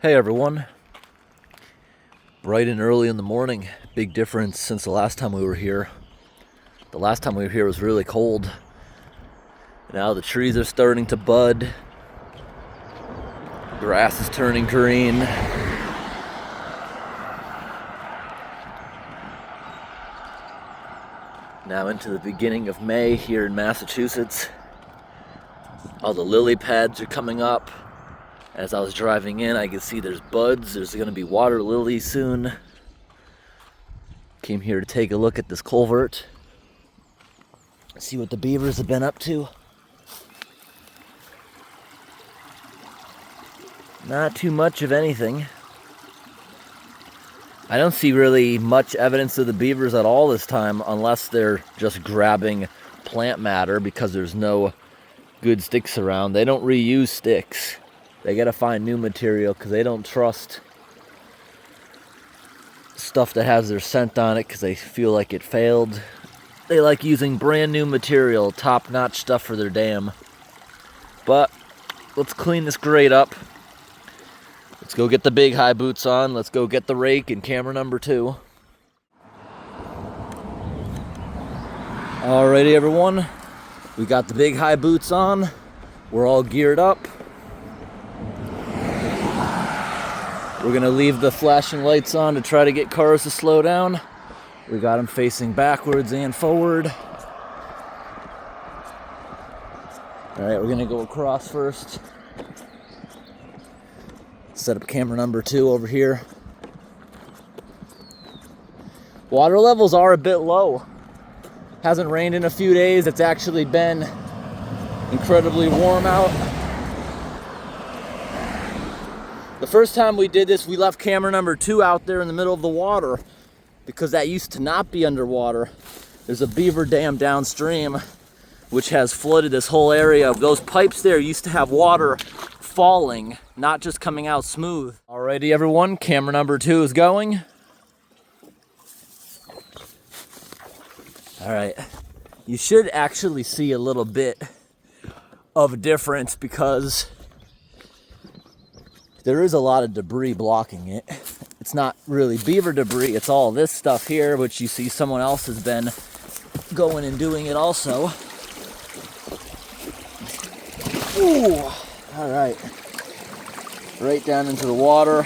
Hey everyone, bright and early in the morning. Big difference since the last time we were here. The last time we were here was really cold. Now the trees are starting to bud. Grass is turning green. Now into the beginning of May here in Massachusetts. All the lily pads are coming up. As I was driving in, I could see there's buds. There's going to be water lilies soon. Came here to take a look at this culvert. See what the beavers have been up to. Not too much of anything. I don't see really much evidence of the beavers at all this time, unless they're just grabbing plant matter because there's no good sticks around. They don't reuse sticks. They gotta find new material because they don't trust stuff that has their scent on it because they feel like it failed. They like using brand new material, top-notch stuff for their dam. But let's clean this grate up. Let's go get the big high boots on. Let's go get the rake and camera number 2. Alrighty everyone, we got the big high boots on. We're all geared up. We're gonna leave the flashing lights on to try to get cars to slow down. We got them facing backwards and forward. All right, we're gonna go across first. Set up camera number 2 over here. Water levels are a bit low. Hasn't rained in a few days. It's actually been incredibly warm out. The first time we did this, we left camera number 2 out there in the middle of the water because that used to not be underwater. There's a beaver dam downstream which has flooded this whole area. Those pipes there used to have water falling, not just coming out smooth. Alrighty everyone, camera number 2 is going. Alright, you should actually see a little bit of a difference because there is a lot of debris blocking it. It's not really beaver debris, it's all this stuff here, which you see someone else has been going and doing it also. Ooh, all right. Right down into the water.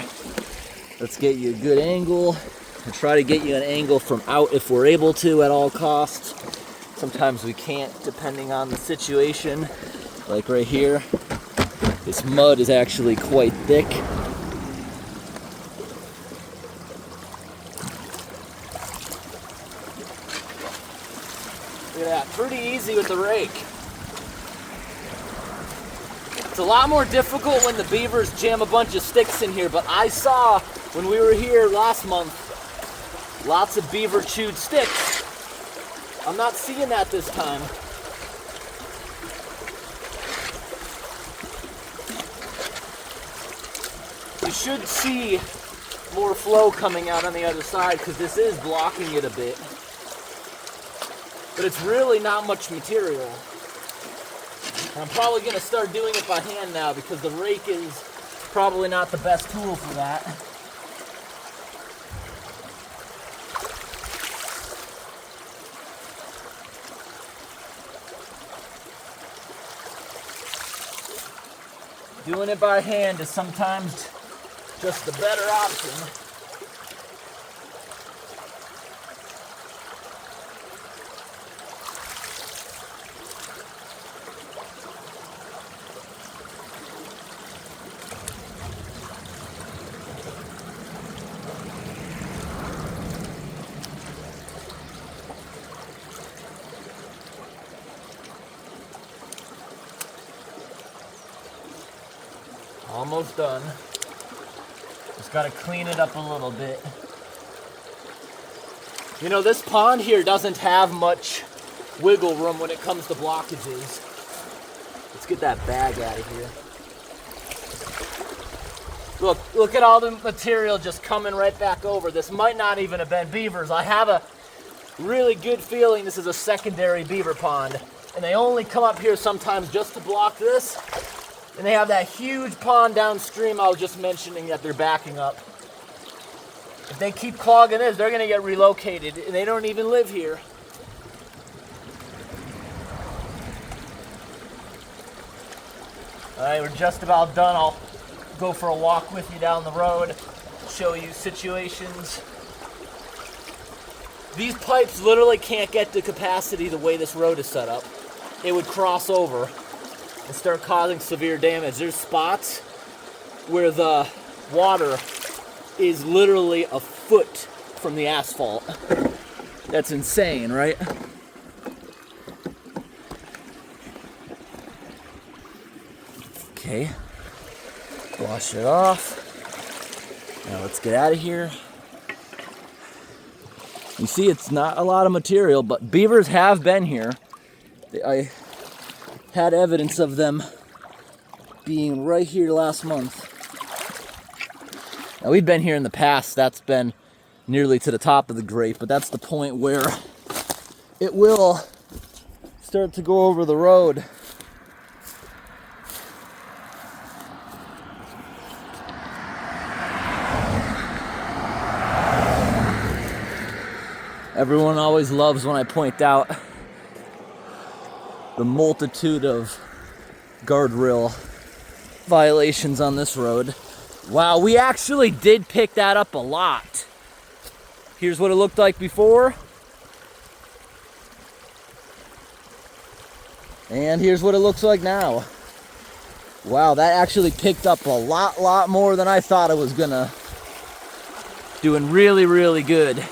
Let's get you a good angle. We'll try to get you an angle from out if we're able to at all costs. Sometimes we can't, depending on the situation. Like right here. This mud is actually quite thick. Look at that, pretty easy with the rake. It's a lot more difficult when the beavers jam a bunch of sticks in here, but I saw when we were here last month, lots of beaver chewed sticks. I'm not seeing that this time. You should see more flow coming out on the other side because this is blocking it a bit. But it's really not much material. And I'm probably going to start doing it by hand now because the rake is probably not the best tool for that. Doing it by hand is sometimes just the better option. Almost done. Just gotta clean it up a little bit. You know, this pond here doesn't have much wiggle room when it comes to blockages. Let's get that bag out of here. Look at all the material just coming right back over. This might not even have been beavers. I have a really good feeling this is a secondary beaver pond. And they only come up here sometimes just to block this. And they have that huge pond downstream I was just mentioning that they're backing up. If they keep clogging this, they're gonna get relocated, and they don't even live here. All right, we're just about done. I'll go for a walk with you down the road, show you situations. These pipes literally can't get to capacity the way this road is set up. It would cross over and start causing severe damage. There's spots where the water is literally a foot from the asphalt. That's insane, right? Okay, wash it off. Now let's get out of here. You see, it's not a lot of material, but beavers have been here. I had evidence of them being right here last month. Now, we've been here in the past. That's been nearly to the top of the grate, but that's the point where it will start to go over the road. Everyone always loves when I point out the multitude of guardrail violations on this road. Wow, we actually did pick that up a lot. Here's what it looked like before. And here's what it looks like now. Wow, that actually picked up a lot more than I thought it was gonna. Doing really, really good.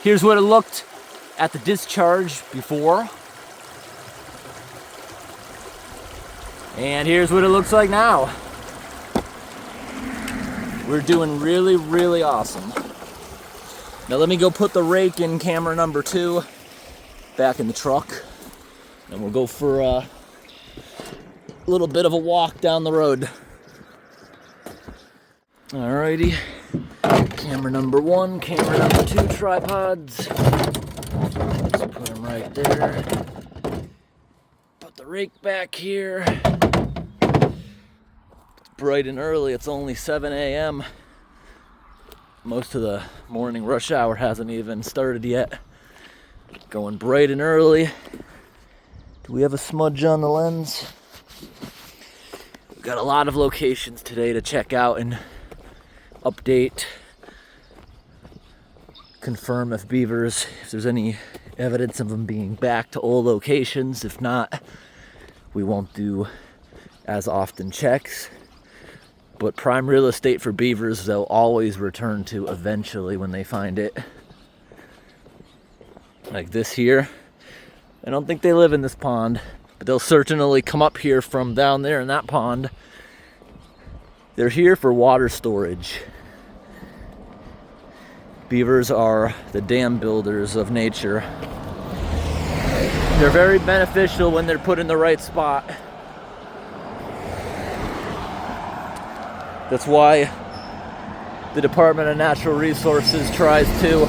Here's what it looked at the discharge before. And here's what it looks like now. We're doing really, really awesome. Now let me go put the rake in camera number 2 back in the truck. And we'll go for a little bit of a walk down the road. Alrighty. Camera number 1, camera number 2 tripods. Let's put them right there. Put the rake back here. It's bright and early. It's only 7 a.m. Most of the morning rush hour hasn't even started yet. Going bright and early. Do we have a smudge on the lens? We've got a lot of locations today to check out and update. Confirm if there's any evidence of them being back to old locations. If not, we won't do as often checks. But prime real estate for beavers, they'll always return to eventually when they find it. Like this here. I don't think they live in this pond, but they'll certainly come up here from down there in that pond. They're here for water storage. Beavers are the dam builders of nature. They're very beneficial when they're put in the right spot. That's why the Department of Natural Resources tries to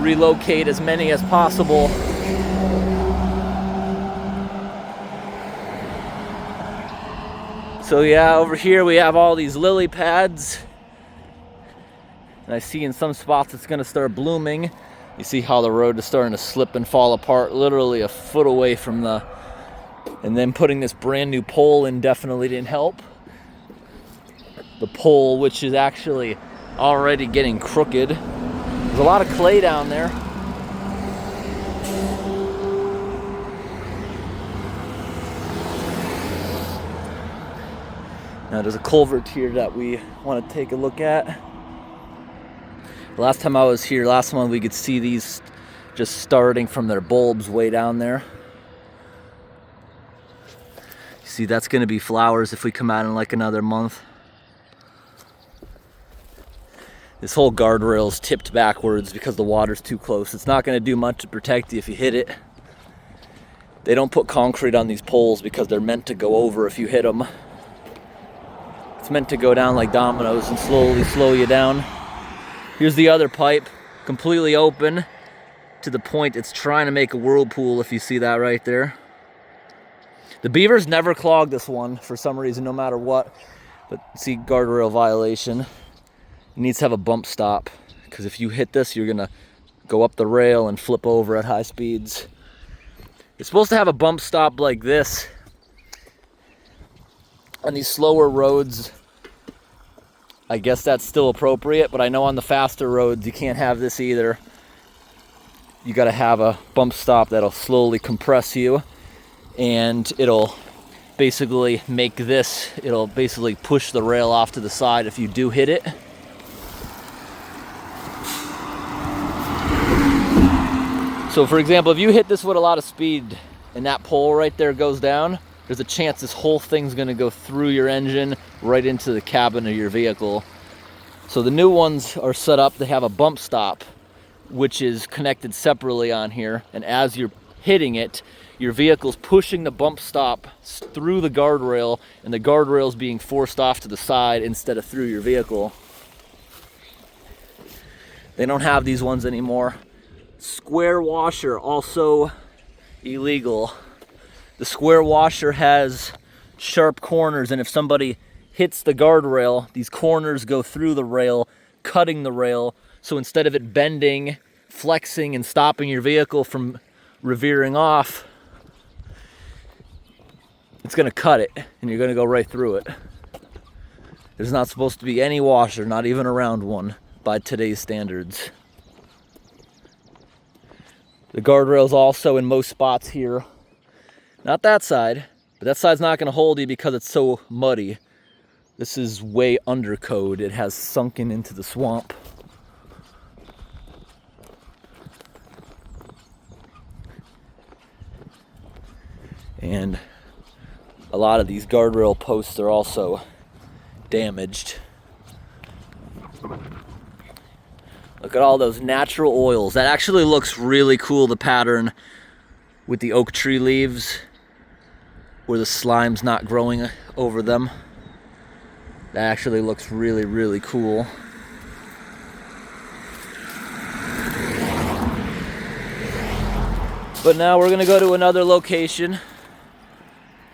relocate as many as possible. So yeah, over here we have all these lily pads. And I see in some spots it's gonna start blooming. You see how the road is starting to slip and fall apart, literally a foot away from the... And then putting this brand new pole in definitely didn't help. The pole, which is actually already getting crooked. There's a lot of clay down there. Now there's a culvert here that we want to take a look at. Last time I was here, last month, we could see these just starting from their bulbs way down there. You see, that's going to be flowers if we come out in like another month. This whole guardrail's tipped backwards because the water's too close. It's not going to do much to protect you if you hit it. They don't put concrete on these poles because they're meant to go over if you hit them. It's meant to go down like dominoes and slowly slow you down. Here's the other pipe, completely open to the point it's trying to make a whirlpool, if you see that right there. The beavers never clog this one for some reason, no matter what. But see, guardrail violation. It needs to have a bump stop, because if you hit this, you're gonna go up the rail and flip over at high speeds. It's supposed to have a bump stop like this on these slower roads. I guess that's still appropriate, but I know on the faster roads you can't have this either. You gotta have a bump stop that'll slowly compress you, and it'll basically make this, it'll basically push the rail off to the side if you do hit it. So for example, if you hit this with a lot of speed and that pole right there goes down, there's a chance this whole thing's gonna go through your engine right into the cabin of your vehicle. So the new ones are set up, they have a bump stop, which is connected separately on here. And as you're hitting it, your vehicle's pushing the bump stop through the guardrail, and the guardrail's being forced off to the side instead of through your vehicle. They don't have these ones anymore. Square washer, also illegal. The square washer has sharp corners, and if somebody hits the guardrail, these corners go through the rail, cutting the rail. So instead of it bending, flexing, and stopping your vehicle from revering off, it's gonna cut it, and you're gonna go right through it. There's not supposed to be any washer, not even a round one, by today's standards. The guardrail's also in most spots here. Not that side, but that side's not gonna hold you because it's so muddy. This is way under code. It has sunken into the swamp. And a lot of these guardrail posts are also damaged. Look at all those natural oils. That actually looks really cool, the pattern with the oak tree leaves where the slime's not growing over them. That actually looks really, really cool. But now we're gonna go to another location.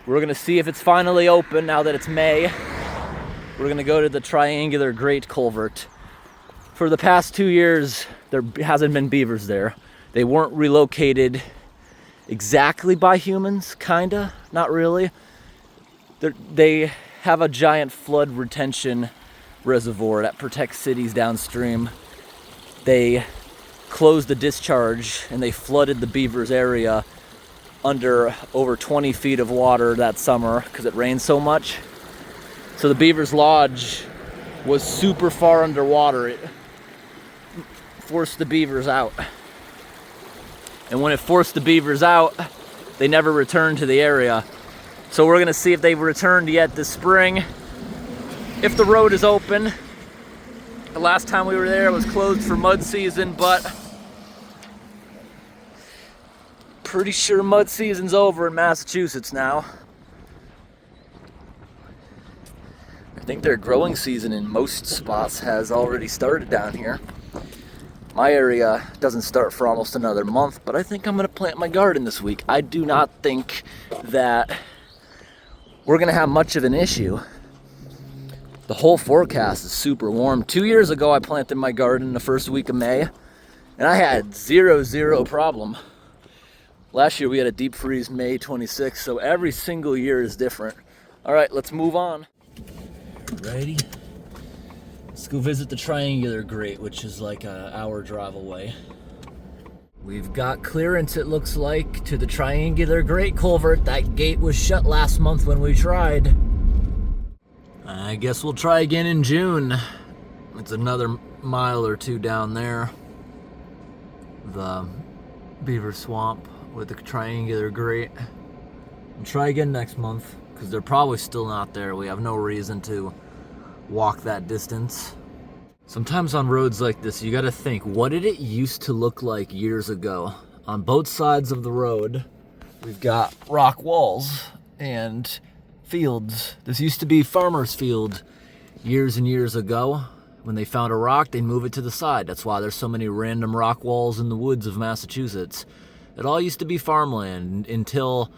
We're gonna see if it's finally open now that it's May. We're gonna go to the triangular grate culvert. For the past 2 years, there hasn't been beavers there. They weren't relocated exactly by humans, kinda, not really. They have a giant flood retention reservoir that protects cities downstream. They closed the discharge and they flooded the beavers area under over 20 feet of water that summer because it rained so much. So the beavers lodge was super far underwater. It forced the beavers out. And when it forced the beavers out, they never returned to the area. So we're gonna see if they've returned yet this spring. If the road is open. The last time we were there it was closed for mud season, but pretty sure mud season's over in Massachusetts now. I think their growing season in most spots has already started down here. My area doesn't start for almost another month, but I think I'm gonna plant my garden this week. I do not think that we're gonna have much of an issue. The whole forecast is super warm. 2 years ago, I planted my garden the first week of May, and I had zero problem. Last year, we had a deep freeze May 26th, so every single year is different. All right, let's move on. Righty. Let's go visit the triangular grate, which is like an hour drive away. We've got clearance, it looks like, to the triangular grate culvert. That gate was shut last month when we tried. I guess we'll try again in June. It's another mile or two down there. The beaver swamp with the triangular grate. We'll try again next month because they're probably still not there. We have no reason to walk that distance. Sometimes on roads like this, you gotta think, what did it used to look like years ago? On both sides of the road, we've got rock walls and fields. This used to be farmer's field years and years ago. When they found a rock, they'd move it to the side. That's why there's so many random rock walls in the woods of Massachusetts. It all used to be farmland until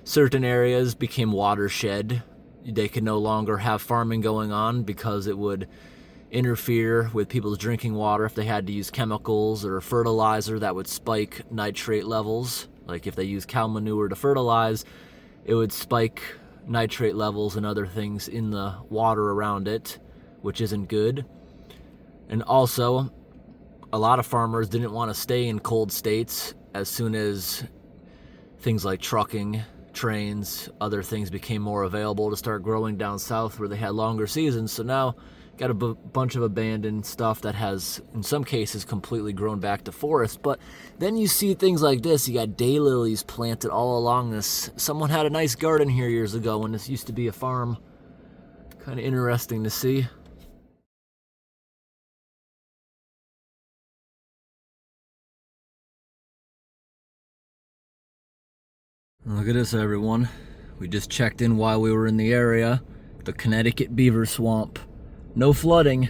certain areas became watershed. They could no longer have farming going on because it would interfere with people's drinking water if they had to use chemicals or fertilizer that would spike nitrate levels. Like if they use cow manure to fertilize, it would spike nitrate levels and other things in the water around it, which isn't good. And also, a lot of farmers didn't want to stay in cold states as soon as things like trucking, trains, other things became more available to start growing down south where they had longer seasons. So now got a bunch of abandoned stuff that has, in some cases, completely grown back to forest. But then you see things like this. You got daylilies planted all along this. Someone had a nice garden here years ago when this used to be a farm. Kind of interesting to see. Look at this, everyone. We just checked in while we were in the area. The Connecticut beaver swamp. No flooding.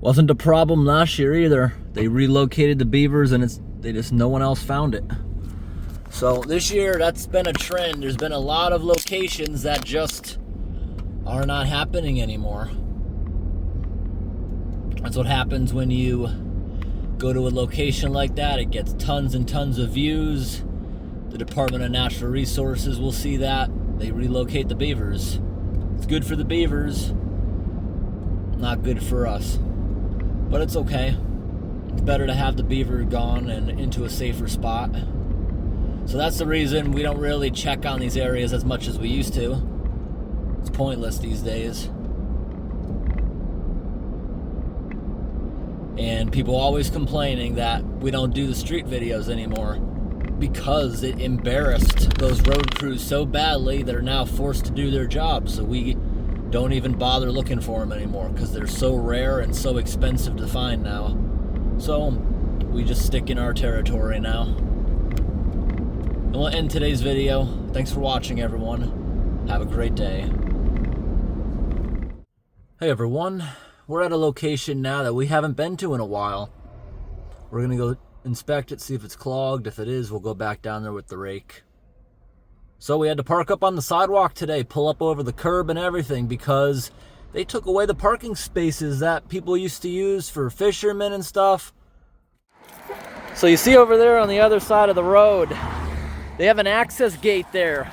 Wasn't a problem last year either. They relocated the beavers and no one else found it. So this year, that's been a trend. There's been a lot of locations that just are not happening anymore. That's what happens when you go to a location like that. It gets tons and tons of views. The Department of Natural Resources will see that. They relocate the beavers. It's good for the beavers. Not good for us. But it's okay. It's better to have the beaver gone and into a safer spot. So that's the reason we don't really check on these areas as much as we used to. It's pointless these days. And people always complaining that we don't do the street videos anymore because it embarrassed those road crews so badly they're now forced to do their job. So we don't even bother looking for them anymore because they're so rare and so expensive to find now. So we just stick in our territory now. And we'll end today's video. Thanks for watching, everyone. Have a great day. Hey everyone, we're at a location now that we haven't been to in a while. We're gonna go inspect it, see if it's clogged. If it is, we'll go back down there with the rake. So we had to park up on the sidewalk today, pull up over the curb and everything because they took away the parking spaces that people used to use for fishermen and stuff. So you see over there on the other side of the road, they have an access gate there.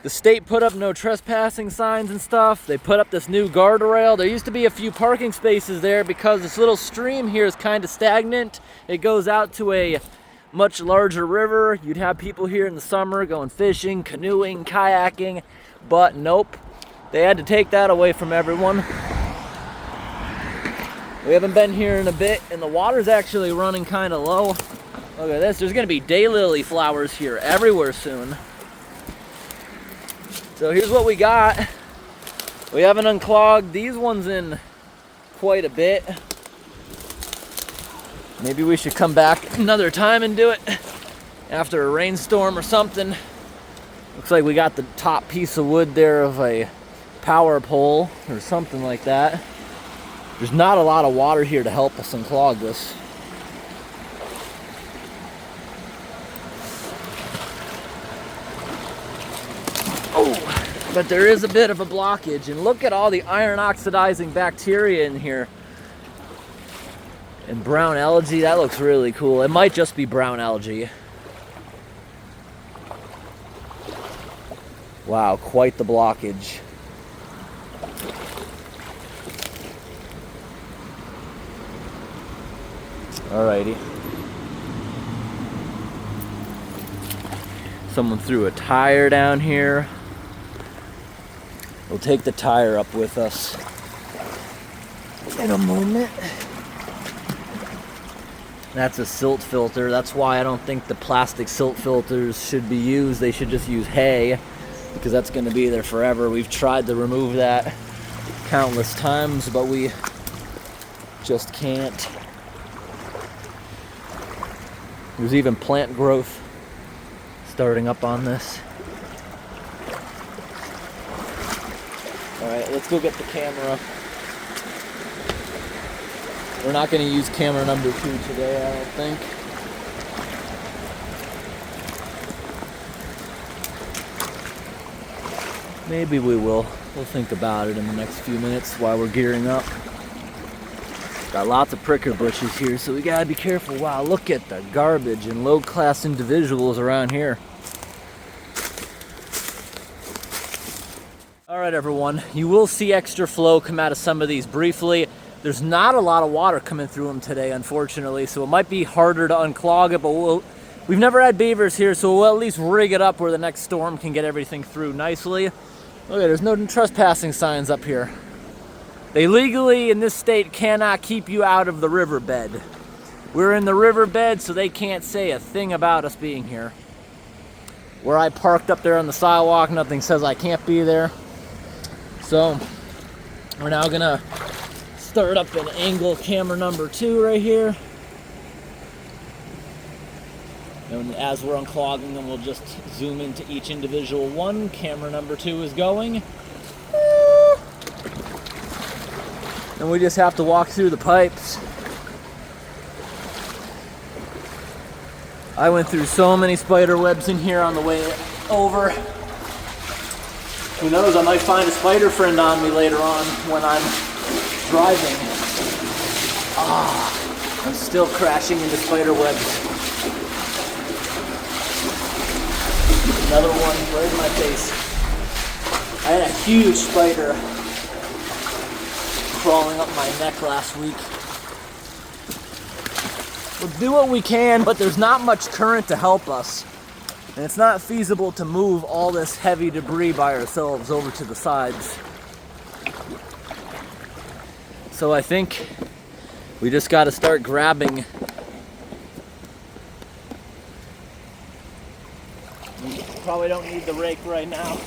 The state put up no trespassing signs and stuff. They put up this new guardrail. There used to be a few parking spaces there because this little stream here is kind of stagnant. It goes out to a much larger river. You'd have people here in the summer going fishing, canoeing, kayaking, but nope. They had to take that away from everyone. We haven't been here in a bit, and the water's actually running kind of low. Look at this. There's going to be daylily flowers here everywhere soon. So here's what we got. We haven't unclogged these ones in quite a bit. Maybe we should come back another time and do it after a rainstorm or something. Looks like we got the top piece of wood there of a power pole or something like that. There's not a lot of water here to help us unclog this. But there is a bit of a blockage, and look at all the iron oxidizing bacteria in here. And brown algae, that looks really cool. It might just be brown algae. Wow, quite the blockage. Alrighty. Someone threw a tire down here. We'll take the tire up with us in a moment. That's a silt filter. That's why I don't think the plastic silt filters should be used. They should just use hay because that's going to be there forever. We've tried to remove that countless times, but we just can't. There's even plant growth starting up on this. Alright, let's go get the camera. We're not going to use camera number 2 today, I don't think. Maybe we will. We'll think about it in the next few minutes while we're gearing up. Got lots of pricker bushes here, so we gotta be careful. Wow, look at the garbage and low-class individuals around here. All right, everyone, you will see extra flow come out of some of these briefly. There's not a lot of water coming through them today, unfortunately, so it might be harder to unclog it, but we've never had beavers here, so we'll at least rig it up where the next storm can get everything through nicely. Look, there's no trespassing signs up here. They legally, in this state, cannot keep you out of the riverbed. We're in the riverbed, so they can't say a thing about us being here. Where I parked up there on the sidewalk, nothing says I can't be there. So, we're now gonna start up an angle camera number 2 right here. And as we're unclogging them, we'll just zoom into each individual one. Camera number 2 is going. And we just have to walk through the pipes. I went through so many spider webs in here on the way over. Who knows, I might find a spider friend on me later on when I'm driving. I'm still crashing into spider webs. Another one right in my face. I had a huge spider crawling up my neck last week. We'll do what we can, but there's not much current to help us. And it's not feasible to move all this heavy debris by ourselves over to the sides. So I think we just got to start grabbing. We probably don't need the rake right now.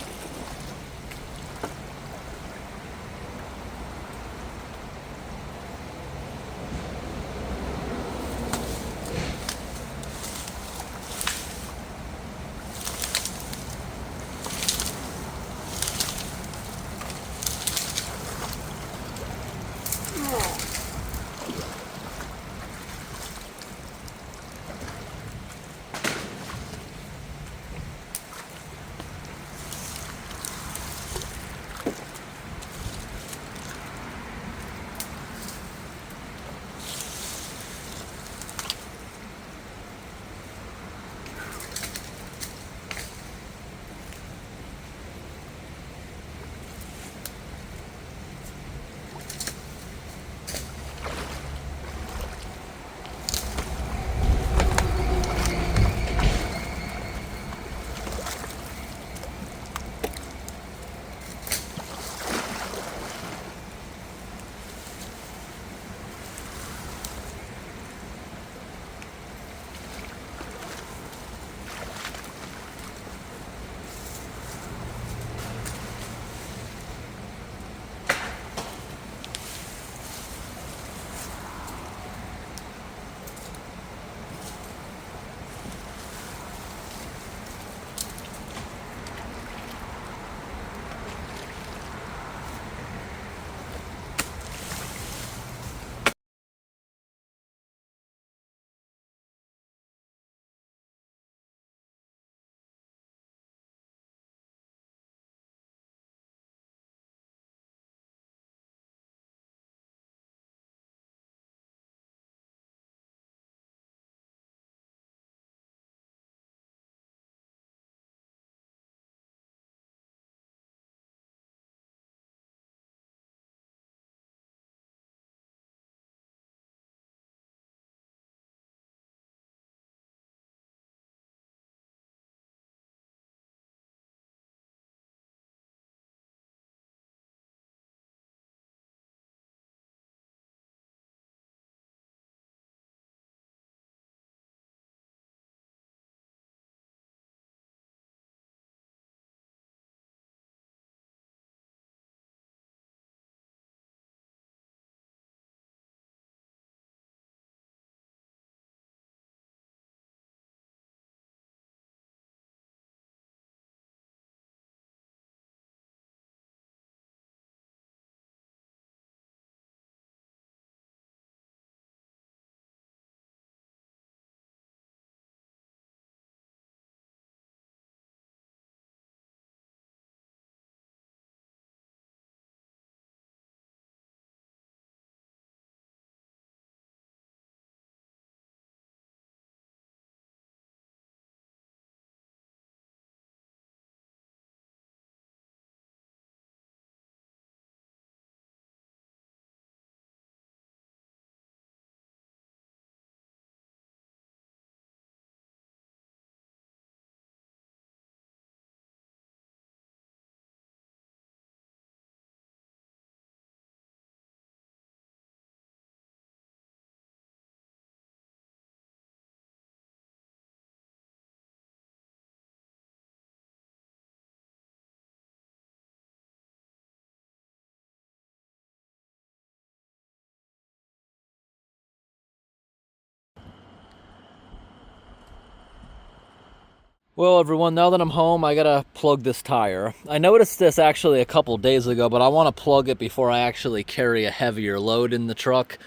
Well, everyone, now that I'm home, I gotta plug this tire. I noticed this actually a couple days ago, but I want to plug it before I actually carry a heavier load in the truck.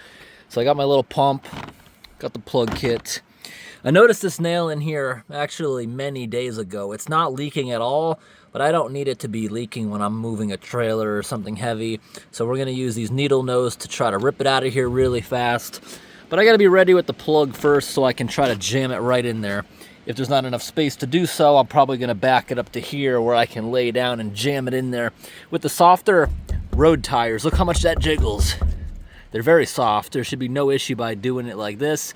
So I got my little pump, got the plug kit. I noticed this nail in here actually many days ago. It's not leaking at all, but I don't need it to be leaking when I'm moving a trailer or something heavy. So we're gonna use these needle nose to try to rip it out of here really fast. But I gotta be ready with the plug first so I can try to jam it right in there. If there's not enough space to do so, I'm probably gonna back it up to here where I can lay down and jam it in there. With the softer road tires, look how much that jiggles. They're very soft. There should be no issue by doing it like this.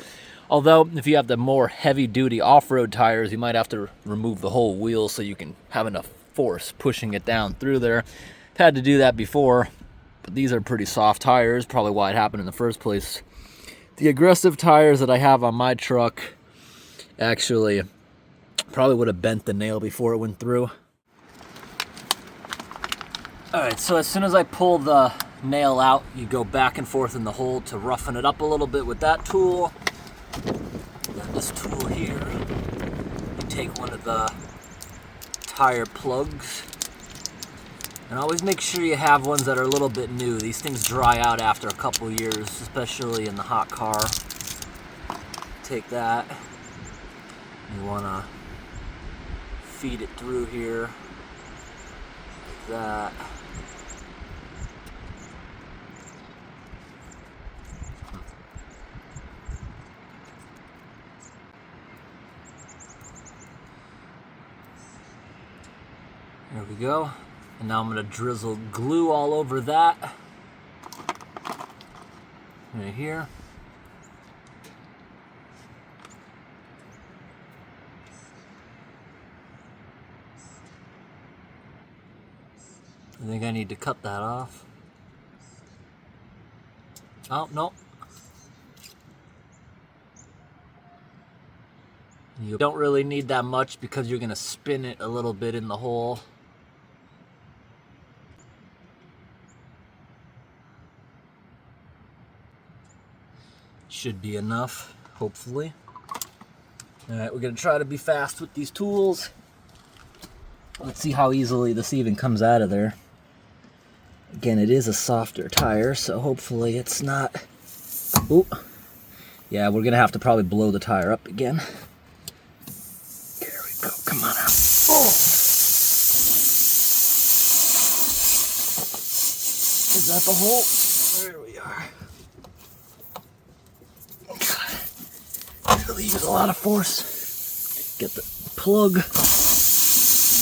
Although, if you have the more heavy-duty off-road tires, you might have to remove the whole wheel so you can have enough force pushing it down through there. I've had to do that before, but these are pretty soft tires, probably why it happened in the first place. The aggressive tires that I have on my truck actually probably would have bent the nail before it went through. Alright, so as soon as I pull the nail out, you go back and forth in the hole to roughen it up a little bit with that tool. Then this tool here, you take one of the tire plugs, and always make sure you have ones that are a little bit new. These things dry out after a couple years, especially in the hot car. Take that. You want to feed it through here, like that. There we go. And now I'm going to drizzle glue all over that. Right here. I think I need to cut that off. Oh, no. You don't really need that much because you're going to spin it a little bit in the hole. Should be enough, hopefully. Alright, we're going to try to be fast with these tools. Let's see how easily this even comes out of there. Again, it is a softer tire, so hopefully it's not... Ooh. Yeah, we're going to have to probably blow the tire up again. There we go. Come on out. Oh. Is that the hole? There we are. Really use a lot of force. Get the plug.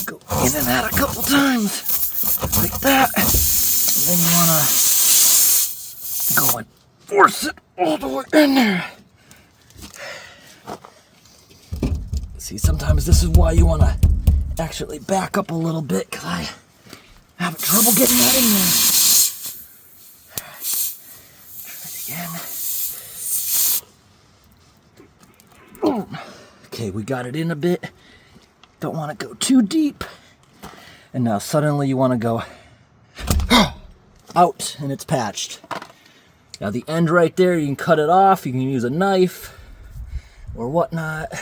Go in and out a couple times. Like that. And then you want to go and force it all the way in there. See, sometimes this is why you want to actually back up a little bit, because I have trouble getting that in there. Try it again. Boom. Okay, we got it in a bit. Don't want to go too deep. And now suddenly you want to go out, and it's patched. Now the end right there, you can cut it off. You can use a knife or whatnot.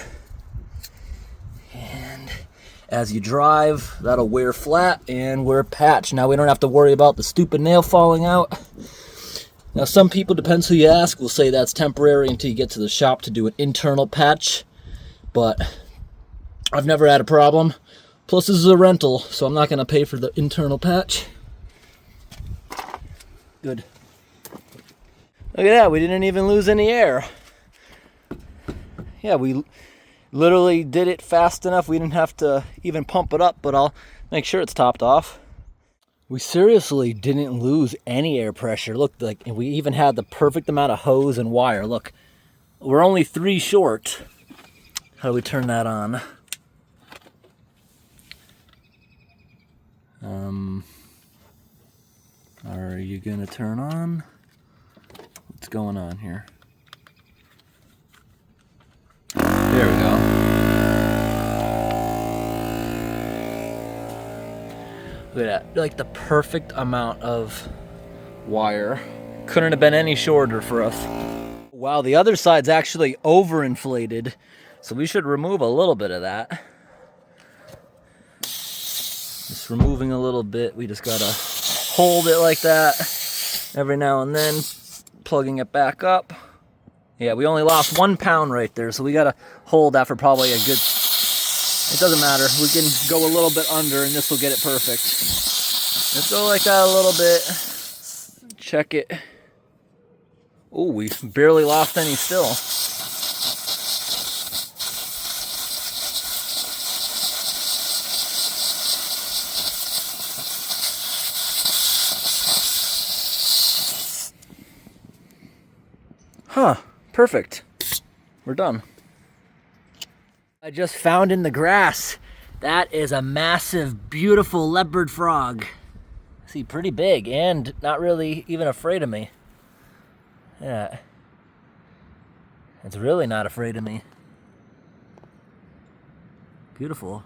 And as you drive, that'll wear flat and wear patch. Now we don't have to worry about the stupid nail falling out. Now some people, depends who you ask, will say that's temporary until you get to the shop to do an internal patch. But I've never had a problem. Plus this is a rental, so I'm not going to pay for the internal patch. Good. Look at that, we didn't even lose any air. Yeah, we literally did it fast enough. We didn't have to even pump it up, but I'll make sure it's topped off. We seriously didn't lose any air pressure. Look, like we even had the perfect amount of hose and wire. Look, we're only 3 short. How do we turn that on? Are you gonna turn on? What's going on here? There we go. Look at that, like the perfect amount of wire. Couldn't have been any shorter for us. Wow, the other side's actually overinflated, so we should remove a little bit of that. removing a little bit. We just gotta hold it like that every now and then, plugging it back up. Yeah, we only lost 1 pound right there, so we gotta hold that for probably a good, it doesn't matter. We can go a little bit under and this will get it perfect. Let's go like that a little bit. Check it. Oh, we barely lost any still. Huh, perfect. We're done. I just found in the grass. That is a massive, beautiful leopard frog. See, pretty big and not really even afraid of me. Yeah. It's really not afraid of me. Beautiful.